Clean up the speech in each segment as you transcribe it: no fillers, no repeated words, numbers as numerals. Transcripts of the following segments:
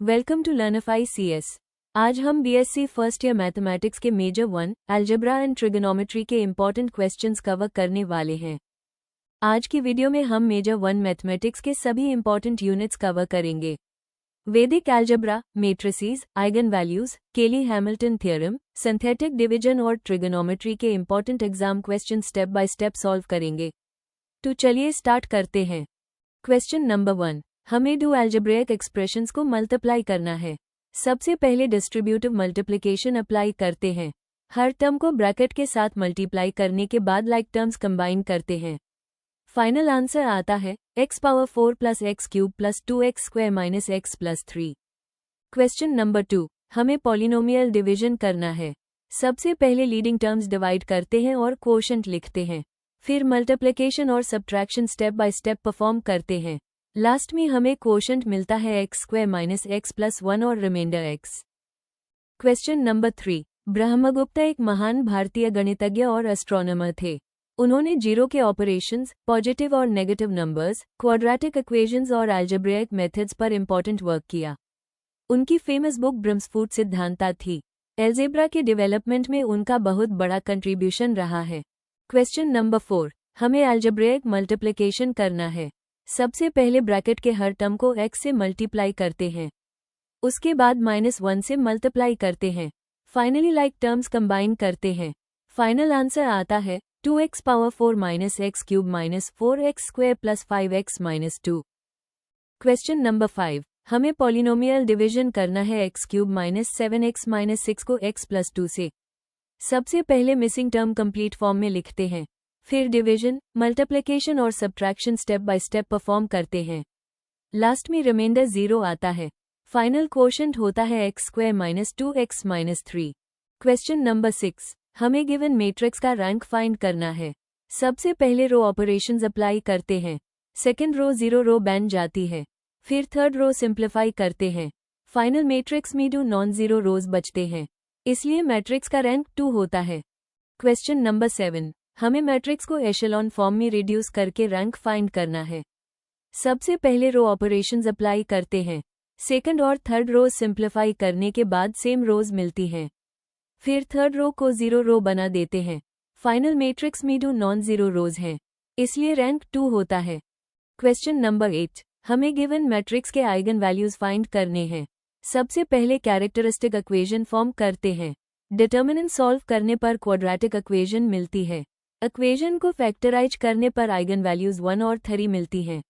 Welcome to लर्निफाई CS। आज हम BSc first year mathematics के मेजर 1 अलजेब्रा एंड ट्रिगोनोमेट्री के इम्पॉर्टेंट क्वेश्चंस कवर करने वाले हैं। आज की वीडियो में हम मेजर 1 मैथमेटिक्स के सभी इम्पॉर्टेंट यूनिट्स कवर करेंगे। वैदिक अलजेब्रा, मैट्रिसेस, आइगन वैल्यूज, केली हैमिल्टन थ्योरम, सिंथेटिक डिवीजन और ट्रिगोनोमेट्री के important exam question step by step solve करेंगे। तो चलिए स्टार्ट करते हैं। क्वेश्चन नंबर 1, हमें दो अलजेब्रिक एक्सप्रेशंस को मल्टीप्लाई करना है। सबसे पहले डिस्ट्रीब्यूटिव मल्टीप्लिकेशन अप्लाई करते हैं। हर टर्म को ब्रैकेट के साथ मल्टीप्लाई करने के बाद लाइक टर्म्स कंबाइन करते हैं। फाइनल आंसर आता है x power 4 plus x cube plus 2x square minus x plus 3। Question number 2, हमें पॉलिनोमियल डिवीजन करना है। सबसे पहले लीडिंग टर्म्स डिवाइड करते हैं और कोशेंट लिखते हैं। फिर मल्टीप्लिकेशन और subtraction step by step perform करते हैं। लास्ट में हमें कोशेंट मिलता है x square minus x plus 1 और remainder x. Question number 3, Brahmagupta एक महान भारतीय गणितज्ञ और एस्ट्रोनॉमर थे। उन्होंने जीरो के ऑपरेशंस, पॉजिटिव और नेगेटिव नंबर्स, क्वाड्रेटिक इक्वेशंस और अलजेब्रिक मेथड्स पर इंपॉर्टेंट वर्क किया। उनकी फेमस बुक ब्रह्मस्फुट सिद्धांता थी। अलजेब्रा के डेवलपमेंट में उनका बहुत बड़ा कंट्रीब्यूशन रहा है। क्वेश्चन नंबर 4, हमें अलजेब्रिक मल्टीप्लिकेशन करना है। सबसे पहले ब्रैकेट के हर टर्म को x से मल्टीप्लाई करते हैं। उसके बाद -1 से मल्टीप्लाई करते हैं। फाइनली लाइक टर्म्स कंबाइन करते हैं। फाइनल आंसर आता है 2x power 4 minus x cube minus 4x square plus 5x minus 2। Question number 5, हमें पॉलिनोमियल डिवीजन करना है x cube minus 7x minus 6 को x प्लस 2 से। सबसे पहले मिसिंग टर्म कंप्लीट फॉर्म में लिखते हैं। फिर डिवीजन, मल्टीप्लिकेशन और subtraction step by step perform करते हैं। लास्ट में रिमाइंडर 0 आता है। फाइनल कोशेंट होता है x square minus 2x minus 3। Question number 6, हमें गिवन मैट्रिक्स का रैंक फाइंड करना है। सबसे पहले रो ऑपरेशंस अप्लाई करते हैं। सेकंड रो 0 रो बन जाती है। फिर थर्ड रो सिंप्लीफाई करते हैं। फाइनल मैट्रिक्स में 2 नॉन जीरो रोज बचते हैं, इसलिए मैट्रिक्स का रैंक 2 होता है। क्वेश्चन नंबर 7, हमें मैट्रिक्स को एशेलॉन फॉर्म में रिड्यूस करके रैंक फाइंड करना है। सबसे पहले रो ऑपरेशंस अप्लाई करते हैं। सेकंड और थर्ड रो सिंप्लीफाई करने के बाद सेम रोज मिलती हैं। फिर थर्ड रो को 0 रो बना देते हैं। फाइनल मैट्रिक्स में 2 नॉन जीरो रोज हैं, इसलिए रैंक 2 होता है। क्वेश्चन नंबर 8, हमें गिवन मैट्रिक्स के आइगन वैल्यूज फाइंड करने हैं। सबसे पहले कैरेक्टरिस्टिक इक्वेशन फॉर्म करते हैं। डिटर्मिनेंट सॉल्व करने पर क्वाड्रेटिक इक्वेशन मिलती है। इक्वेशन को फैक्टराइज करने पर आइगन वैल्यूज 1 और 3 मिलती हैं।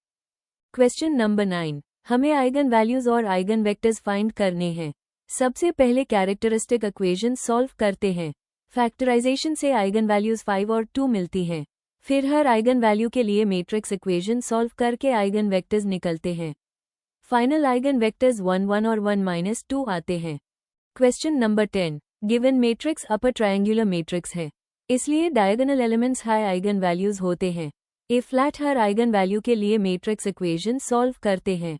क्वेश्चन नंबर 9, हमें आइगन वैल्यूज और आइगन वेक्टर्स फाइंड करने हैं। सबसे पहले कैरेक्टरिस्टिक इक्वेशन सॉल्व करते हैं। फैक्टराइजेशन से आइगन वैल्यूज 5 और 2 मिलती हैं। फिर हर आइगन वैल्यू के लिए मैट्रिक्स इक्वेशन सॉल्व करके आइगन वेक्टर्स निकलते हैं। फाइनल आइगन वेक्टर्स 1 1 और 1 -2 आते हैं। Question number 10, given matrix upper triangular matrix है, इसलिए diagonal elements high eigen values होते हैं। ए फ्लैट हर आइगन वैल्यू के लिए मैट्रिक्स इक्वेशन सॉल्व करते हैं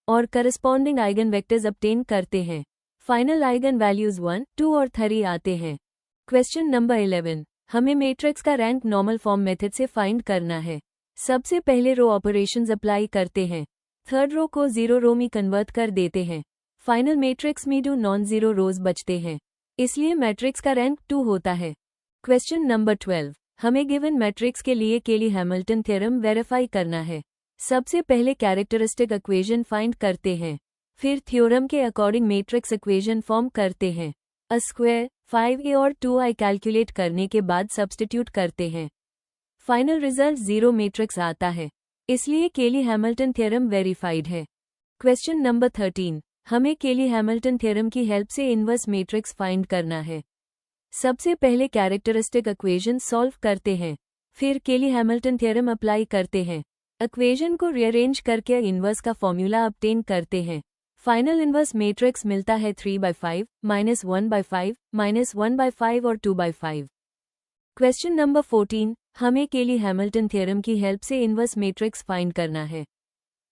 और करस्पॉन्डिंग आइगन वेक्टर्स ऑब्टेन करते हैं। फाइनल आइगन वैल्यूज 1 2 और 3 आते हैं। क्वेश्चन नंबर 11, हमें मैट्रिक्स का रैंक नॉर्मल फॉर्म मेथड से फाइंड करना है। सबसे पहले रो ऑपरेशंस अप्लाई करते हैं। थर्ड रो को 0 रो में कन्वर्ट कर देते हैं। फाइनल मैट्रिक्स में 2 नॉन जीरो रोज बचते हैं, इसलिए मैट्रिक्स का रैंक 2 होता है। क्वेश्चन नंबर 12, हमें गिवन मैट्रिक्स के लिए केली हैमिल्टन थ्योरम वेरीफाई करना है। सबसे पहले कैरेक्टरिस्टिक इक्वेशन फाइंड करते हैं। फिर थ्योरम के अकॉर्डिंग मैट्रिक्स इक्वेशन फॉर्म करते हैं। अ स्क्वायर, 5a और 2i कैलकुलेट करने के बाद सब्स्टिट्यूट करते हैं। फाइनल रिजल्ट 0 मैट्रिक्स आता है, इसलिए केली हैमिल्टन थ्योरम वेरीफाइड है। क्वेश्चन नंबर 13, हमें केली हैमिल्टन थ्योरम की हेल्प से इनवर्स मैट्रिक्स फाइंड करना है। सबसे पहले कैरेक्टरिस्टिक इक्वेशन सॉल्व करते हैं। फिर केली हैमिल्टन थ्योरम अप्लाई करते हैं। इक्वेशन को रीअरेंज करके इनवर्स का फॉर्मूला ऑब्टेन करते हैं। फाइनल इनवर्स मैट्रिक्स मिलता है 3/5 -1/5 -1/5 और 2/5। क्वेश्चन नंबर 14, हमें केली हैमिल्टन थ्योरम की हेल्प से इनवर्स मैट्रिक्स फाइंड करना है।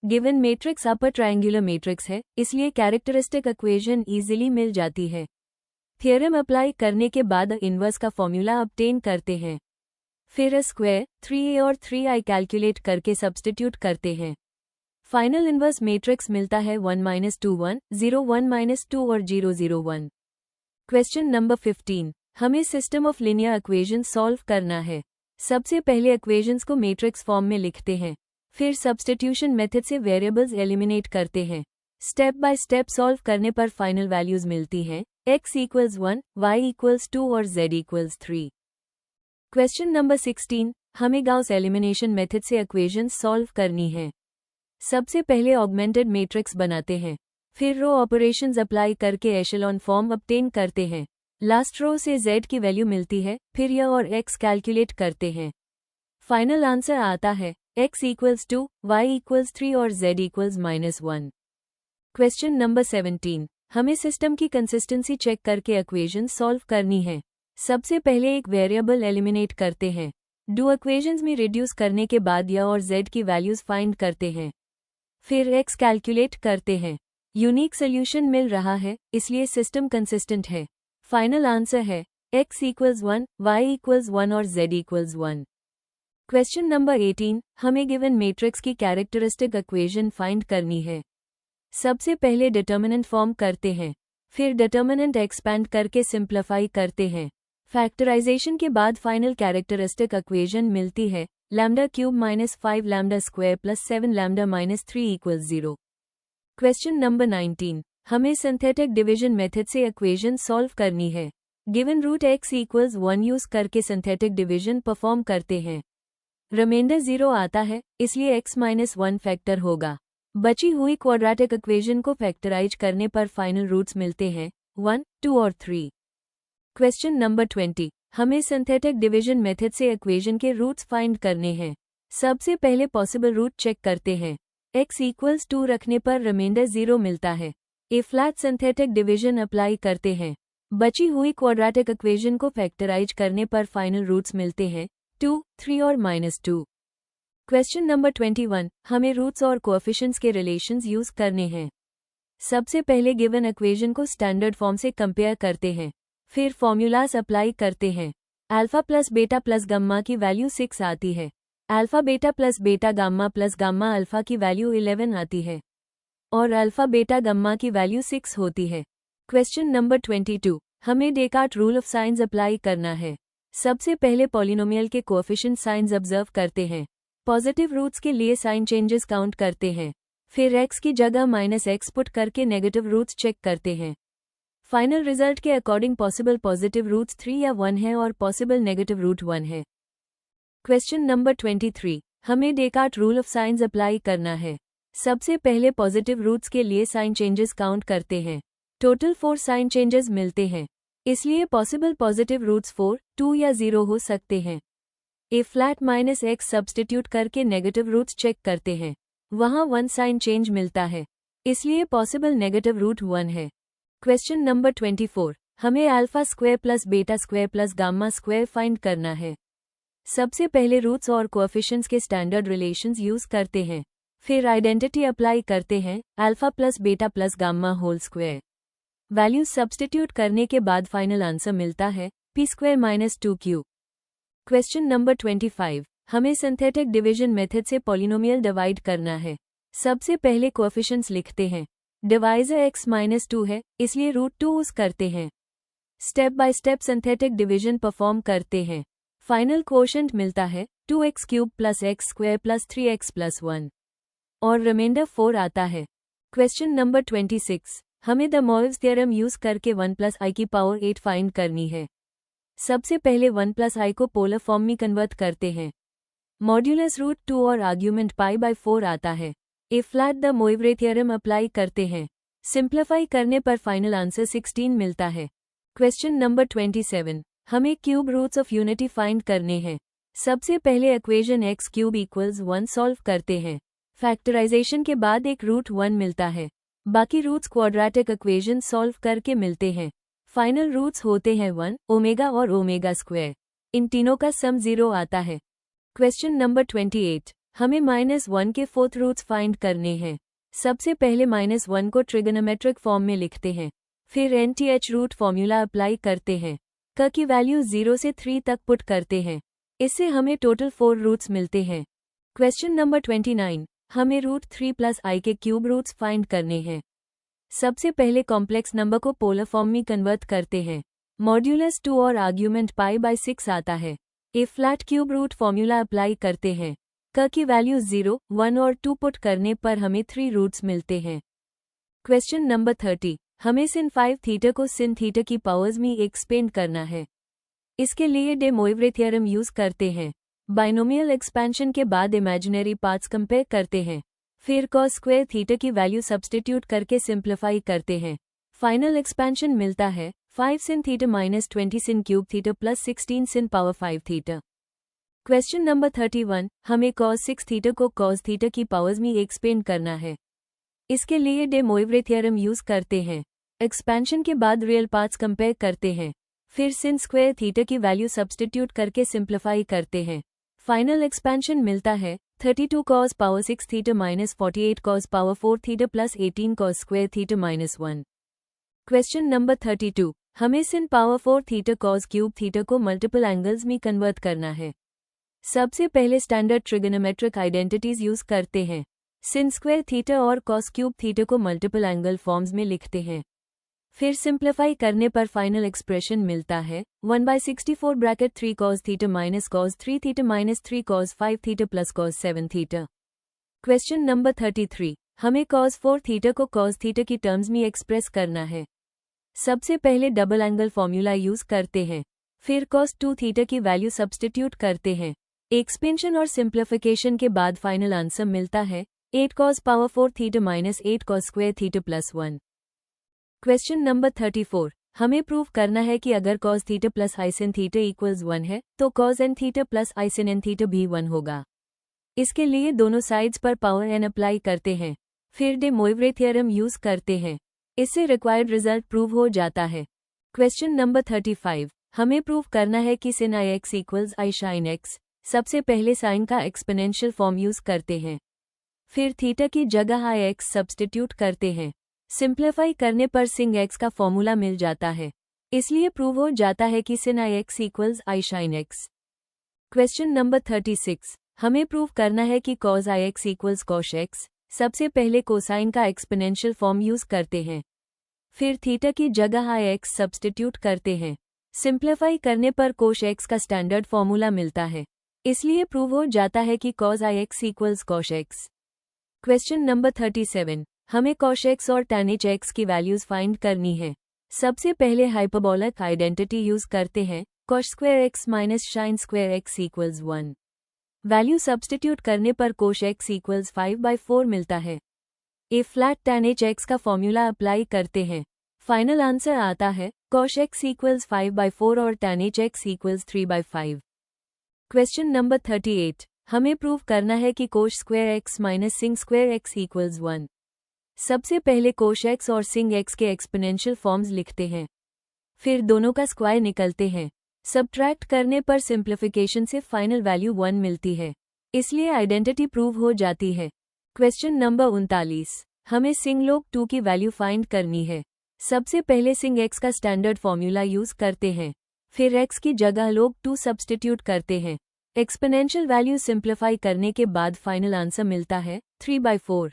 Given matrix upper triangular matrix है, इसलिए कैरेक्टरिस्टिक इक्वेशन इजीली मिल जाती है। थ्योरम अप्लाई करने के बाद इनवर्स का फॉर्मूला ऑब्टेन करते हैं। फिर स्क्वायर, 3a और 3i कैलकुलेट करके सब्स्टिट्यूट करते हैं। फाइनल इनवर्स मैट्रिक्स मिलता है 1 -2 1 0 1 -2 और 0 0 1। क्वेश्चन नंबर 15, हमें system of linear equation solve करना है। सबसे पहले इक्वेशंस को मैट्रिक्स फॉर्म में लिखते हैं, फिर सब्स्टिट्यूशन मेथड से वेरिएबल्स एलिमिनेट करते हैं। स्टेप बाय स्टेप सॉल्व करने पर फाइनल वैल्यूज मिलती हैं x = 1, y = 2 और z = 3। क्वेश्चन नंबर 16, हमें गाउस एलिमिनेशन मेथड से इक्वेशंस सॉल्व करनी है। सबसे पहले ऑगमेंटेड मैट्रिक्स बनाते हैं, फिर रो ऑपरेशंस अप्लाई करके एशेलॉन फॉर्म ऑब्टेन करते हैं। लास्ट रो से z की वैल्यू मिलती है, फिर यह और x कैलकुलेट करते हैं। फाइनल आंसर आता है x = 2, y = 3 और z = -1। क्वेश्चन नंबर 17, हमें सिस्टम की कंसिस्टेंसी चेक करके इक्वेशन सॉल्व करनी है। सबसे पहले एक वेरिएबल एलिमिनेट करते हैं, दो इक्वेशंस में रिड्यूस करने के बाद यह और z की वैल्यूज फाइंड करते हैं, फिर x कैलकुलेट करते हैं। यूनिक सोल्यूशन मिल रहा है, इसलिए सिस्टम कंसिस्टेंट है। फाइनल आंसर है x = 1, y = 1 और z = 1। क्वेश्चन नंबर 18, हमें गिवन मैट्रिक्स की कैरेक्टरिस्टिक इक्वेशन फाइंड करनी है। सबसे पहले डिटर्मिनेंट फॉर्म करते हैं, फिर डिटर्मिनेंट एक्सपैंड करके सिंप्लीफाई करते हैं। फैक्टराइजेशन के बाद फाइनल कैरेक्टरिस्टिक इक्वेशन मिलती है λ³ - 5 λ² + 7 λ - 3 = 0। क्वेश्चन नंबर 19, हमें सिंथेटिक डिवीजन मेथड से इक्वेशन सॉल्व करनी है। गिवन रूट x = 1 यूज करके सिंथेटिक डिवीजन परफॉर्म करते हैं। रिमाइंडर 0 आता है, इसलिए x - 1 फैक्टर होगा। बची हुई क्वाड्रेटिक इक्वेशन को फैक्टराइज करने पर फाइनल रूट्स मिलते हैं 1, 2 और 3। क्वेश्चन नंबर 20, हमें सिंथेटिक डिवीजन मेथड से इक्वेशन के रूट्स फाइंड करने हैं। सबसे पहले पॉसिबल रूट चेक करते हैं, x = 2 रखने पर रिमाइंडर 0 मिलता है। A flat synthetic division apply करते हैं, बची हुई क्वाड्रेटिक इक्वेशन को फैक्टराइज करने पर फाइनल रूट्स मिलते हैं 2, 3 और -2। क्वेश्चन नंबर 21, हमें रूट्स और कोएफिशिएंट्स के रिलेशंस यूज करने हैं। सबसे पहले गिवन इक्वेशन को स्टैंडर्ड फॉर्म से कंपेयर करते हैं, फिर फॉर्मूलाज अप्लाई करते हैं। Alpha plus beta plus gamma की वैल्यू 6 आती है, alpha beta plus beta gamma plus gamma alpha की वैल्यू 11 आती है, और अल्फा बीटा गामा की वैल्यू 6 होती है। क्वेश्चन नंबर 22, हमें Descartes rule of science apply करना है। सबसे पहले पॉलिनोमियल के कोएफिशिएंट साइंस ऑब्जर्व करते हैं, पॉजिटिव रूट्स के लिए साइन चेंजेस काउंट करते हैं, फिर x की जगह -x पुट करके नेगेटिव रूट्स चेक करते हैं। फाइनल रिजल्ट के अकॉर्डिंग पॉसिबल पॉजिटिव रूट्स 3 या 1 है और पॉसिबल नेगेटिव रूट 1 है। क्वेश्चन नंबर 23, हमें Descartes rule of science apply करना है। सबसे पहले पॉजिटिव रूट्स के लिए साइन चेंजेस काउंट करते हैं, टोटल 4 साइन चेंजेस मिलते हैं, इसलिए पॉसिबल पॉजिटिव रूट्स 4, 2 या 0 हो सकते हैं। ए फ्लैट -x सब्स्टिट्यूट करके नेगेटिव रूट्स चेक करते हैं, वहां 1 साइन चेंज मिलता है, इसलिए पॉसिबल नेगेटिव रूट 1 है। क्वेश्चन नंबर 24, हमें α² + β² + γ² फाइंड करना है। सबसे पहले रूट्स और कोएफिशिएंट्स के स्टैंडर्ड रिलेशंस यूज करते हैं, फिर आइडेंटिटी अप्लाई करते हैं α + β + γ²। वैल्यूज सब्स्टिट्यूट करने के बाद फाइनल आंसर मिलता है p² - 2q। क्वेश्चन नंबर 25, हमें सिंथेटिक डिवीजन मेथड से पॉलिनोमियल डिवाइड करना है। सबसे पहले कोएफिशिएंट्स लिखते हैं, डिवाइजर x - 2 है, इसलिए √2 यूज करते हैं। Step by step synthetic division perform करते हैं, फाइनल कोएफिशिएंट मिलता है 2x³ + x² + 3x + 1 और रिमाइंडर 4 आता है। क्वेश्चन नंबर 26, हमें द मोइव्स थ्योरम यूज करके 1 + i⁸ फाइंड करनी है। सबसे पहले 1 + i को पोलर फॉर्म में कन्वर्ट करते हैं, मॉड्यूलस √2 और आर्ग्यूमेंट π/4 आता है। A flat the मोइवरे theorem apply करते हैं, सिंप्लीफाई करने पर फाइनल आंसर 16 मिलता है। क्वेश्चन नंबर 27, हमें cube roots of unity find करने हैं। सबसे पहले इक्वेशन x³ = 1 सॉल्व करते हैं, फैक्टराइजेशन के बाद एक √1 मिलता है, बाकी रूट्स क्वाड्रेटिक इक्वेशन सॉल्व करके मिलते हैं। फाइनल रूट्स होते हैं 1, ओमेगा और ओमेगा², इन तीनों का सम 0 आता है। क्वेश्चन नंबर 28, हमें -1 के 4th रूट्स फाइंड करने हैं। सबसे पहले -1 को ट्रिगोनोमेट्रिक फॉर्म में लिखते हैं, फिर nth रूट फॉर्मूला अप्लाई करते हैं, क की वैल्यू 0 से 3 तक पुट करते हैं, इससे हमें टोटल 4 रूट्स मिलते हैं। क्वेश्चन नंबर 29, हमें √3 + i के क्यूब रूट्स फाइंड करने हैं। सबसे पहले कॉम्प्लेक्स नंबर को पोलर फॉर्म में कन्वर्ट करते हैं। मॉड्यूलस 2 और आर्ग्यूमेंट π/6 आता है। A flat cube root formula apply करते हैं। क की वैल्यू 0, 1 और 2 पुट करने पर हमें 3 रूट्स मिलते हैं। क्वेश्चन नंबर 30, हमें sin 5 थीटा को sin थीटा की पावर्स में एक्सपेंड करना है। इसके लिए डे मोइवरे थ्योरम यूज करते हैं। बाइनोमियल एक्सपेंशन के बाद इमेजिनरी पार्ट्स कंपेयर करते हैं। फिर cos स्क्वायर थीटा की वैल्यू सब्स्टिट्यूट करके सिंप्लीफाई करते हैं। फाइनल एक्सपेंशन मिलता है 5 sin theta minus 20 sin cube theta plus 16 sin power 5 theta. Question number 31, हमें cos 6 थीटा को cos थीटा की पावर्स में एक्सपेंड करना है। इसके लिए डे मोइवरे थ्योरम यूज करते हैं। एक्सपेंशन के बाद रियल पार्ट्स कंपेयर करते हैं। फिर sin स्क्वायर थीटा की वैल्यू सब्स्टिट्यूट करके सिंप्लीफाई करते हैं। फाइनल एक्सपेंशन मिलता है 32 cos power 6 theta minus 48 cos power 4 theta plus 18 cos square theta minus 1। Question number 32, हमें sin power 4 theta cos cube theta को मल्टीपल एंगल्स में कन्वर्ट करना है। सबसे पहले स्टैंडर्ड ट्रिगोनोमेट्रिक आइडेंटिटीज यूज करते हैं। sin स्क्वायर थीटा और cos क्यूब थीटा को मल्टीपल एंगल फॉर्म्स में लिखते हैं। फिर सिंप्लीफाई करने पर फाइनल एक्सप्रेशन मिलता है 1/64 bracket 3 cos theta minus cos 3 theta minus 3 cos 5 theta plus cos 7 theta. Question number 33, हमें cos 4 थीटा को cos थीटा की टर्म्स में एक्सप्रेस करना है। सबसे पहले डबल एंगल फॉर्मूला यूज करते हैं। फिर cos 2 थीटा की वैल्यू सब्स्टिट्यूट करते हैं। एक्सपेंशन और सिंप्लीफिकेशन के बाद फाइनल आंसर मिलता है 8 cos power 4 theta minus 8 cos square theta plus 1। Question number 34, हमें प्रूव करना है कि अगर cos theta plus i sin theta equals 1 है तो cos n theta plus i sin n theta भी 1 होगा। इसके लिए दोनों साइड्स पर पावर n अप्लाई करते हैं। फिर डे मोइवरे थ्योरम यूज करते हैं। इससे रिक्वायर्ड रिजल्ट प्रूव हो जाता है। क्वेश्चन नंबर 35, हमें प्रूव करना है कि sin i x equals i sin x। सबसे पहले साइन का एक्सपोनेंशियल फॉर्म यूज करते हैं। फिर थीटा की जगह i x सब्स्टिट्यूट करते हैं। सिंप्लीफाई करने पर sin x का फॉर्मूला मिल जाता है। इसलिए प्रूव हो जाता है कि sin i x equals i sin x। Question number 36, हमें प्रूव करना है कि cos i x equals cos x। सबसे पहले कोसाइन का एक्सपोनेंशियल फॉर्म यूज करते हैं। फिर थीटा की जगह i x सब्स्टिट्यूट करते हैं। सिंप्लीफाई करने पर cos x का स्टैंडर्ड फॉर्मूला मिलता है। इसलिए प्रूव हो जाता है कि cos i x equals cos x। Question number 37, हमें cos x और tan x की वैल्यूज फाइंड करनी है। सबसे पहले हाइपरबोलिक आइडेंटिटी यूज करते हैं। cos square x minus sin square x equals 1। Value substitute करने पर cos x इक्वल्स 5/4 मिलता है। ए फ्लैट tan x का फॉर्मूला अप्लाई करते हैं। फाइनल आंसर आता है cos x इक्वल्स 5/4 और tan x equals 3/5। Question number 38, हमें प्रूव करना है कि cos square x minus sin square x equals 1। सबसे पहले cos x और sin x के एक्सपोनेंशियल फॉर्म्स लिखते हैं। फिर दोनों का स्क्वायर निकलते हैं। सबट्रैक्ट करने पर सिंप्लीफिकेशन से फाइनल वैल्यू 1 मिलती है। इसलिए आइडेंटिटी प्रूव हो जाती है। क्वेश्चन नंबर 39, हमें sin log 2 की वैल्यू फाइंड करनी है। सबसे पहले sin x का स्टैंडर्ड फॉर्मूला यूज करते हैं। फिर x की जगह log 2 सब्स्टिट्यूट करते हैं। एक्सपोनेंशियल वैल्यू सिंप्लीफाई करने के बाद फाइनल आंसर मिलता है 3/4।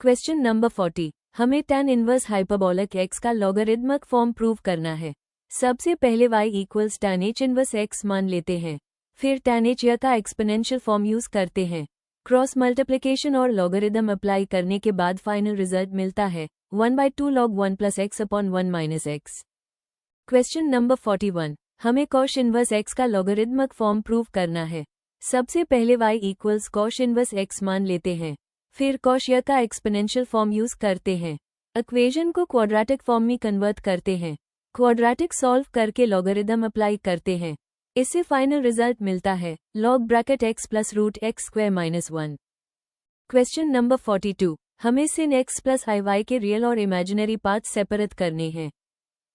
क्वेश्चन नंबर 40, हमें tan इनवर्स हाइपरबोलिक x का लॉगरिदमिक फॉर्म प्रूव करना है। सबसे पहले y equals tan h inverse x मान लेते हैं। फिर tan h का एक्सपोनेंशियल फॉर्म यूज करते हैं। क्रॉस मल्टीप्लिकेशन और लॉगरिदम अप्लाई करने के बाद फाइनल रिजल्ट मिलता है 1/2 log 1 plus x upon 1 minus x। Question number 41, हमें cos इनवर्स x का लॉगरिदमिक फॉर्म प्रूव करना है। सबसे पहले y equals cos inverse x मान लेते हैं। फिर cos का एक्सपोनेंशियल फॉर्म यूज करते हैं। इक्वेशन को क्वाड्रेटिक फॉर्म में कन्वर्ट करते हैं। क्वाड्रेटिक सॉल्व करके लॉगरिदम अप्लाई करते हैं। इससे फाइनल रिजल्ट मिलता है log bracket x plus root x square minus 1। Question number 42, हमें sin x प्लस i के रियल और इमेजिनरी पार्ट्स सेपरेट करने हैं।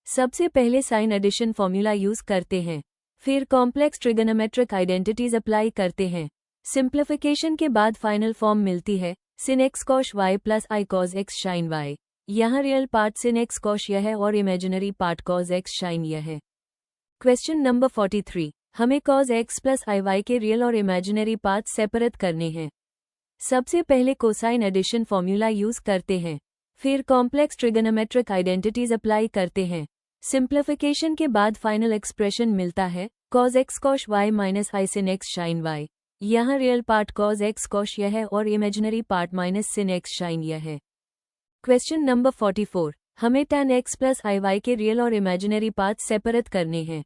सबसे पहले साइन एडिशन फॉर्मूला यूज करते हैं। फिर कॉम्प्लेक्स ट्रिगोनोमेट्रिक आइडेंटिटीज अप्लाई करते हैं। सिंप्लीफिकेशन के बाद फाइनल फॉर्म मिलती है sin x cos y plus i cos x sin y। यहाँ real part sin x cos यह है और imaginary part cos x sin यह है। क्वेश्चन नंबर 43, हमें cos x plus i y के रियल और इमेजिनरी पार्ट्स सेपरेट करने हैं। सबसे पहले कोसाइन एडिशन फॉर्मूला यूज करते हैं, फिर कॉम्प्लेक्स ट्रिगोनोमेट्रिक आइडेंटिटीज अप्लाई करते हैं। सिंप्लीफिकेशन के बाद फाइनल एक्सप्रेशन मिलता है cos x cos y minus i sin x sin y। यहाँ real part cos x cos यह है और imaginary part minus sin x sin यह है। क्वेश्चन नंबर 44, हमें tan x plus i y के रियल और इमेजिनरी पार्ट सेपरेट करने हैं।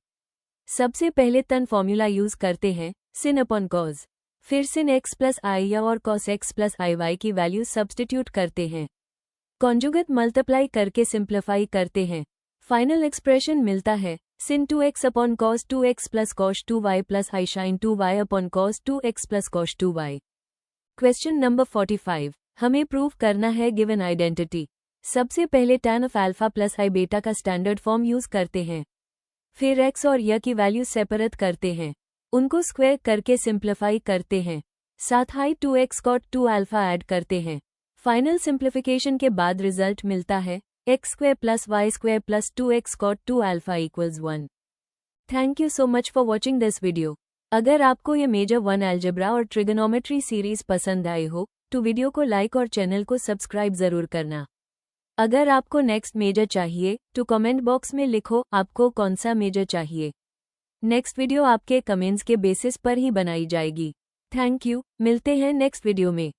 सबसे पहले tan फॉर्मूला यूज करते हैं, sin अपॉन cos, फिर sin x प्लस i या और cos x plus i y की वैल्यू सब्स्टिट्यूट करते हैं। कॉन्जुगेट मल्टीप्लाई करके सिंप्लीफाई करते हैं। फाइनल एक्सप्रेशन मिलता है sin 2x upon cos 2x plus cos 2y plus i sin 2y upon cos 2x plus cos 2y। Question number 45, हमें prove करना है गिवन आइडेंटिटी। सबसे पहले tan of alpha plus i beta का standard form use करते हैं, फिर x और y की वैल्यू सेपरेट करते हैं, उनको स्क्वायर करके सिंप्लीफाई करते हैं, साथ ही 2x cot 2 अल्फा ऐड करते हैं। फाइनल सिंप्लीफिकेशन के बाद रिजल्ट मिलता है x square plus y square plus 2x cot 2 alpha equals 1। Thank you so much for watching this video. अगर आपको ये मेजर 1 अलजेब्रा और ट्रिगोनोमेट्री सीरीज पसंद आए हो तो वीडियो को लाइक और चैनल को सब्सक्राइब जरूर करना। अगर आपको नेक्स्ट मेजर चाहिए तो कमेंट बॉक्स में लिखो आपको कौन सा मेजर चाहिए। नेक्स्ट वीडियो आपके कमेंट्स के बेसिस पर ही बनाई जाएगी। थैंक यू, मिलते हैं नेक्स्ट वीडियो में।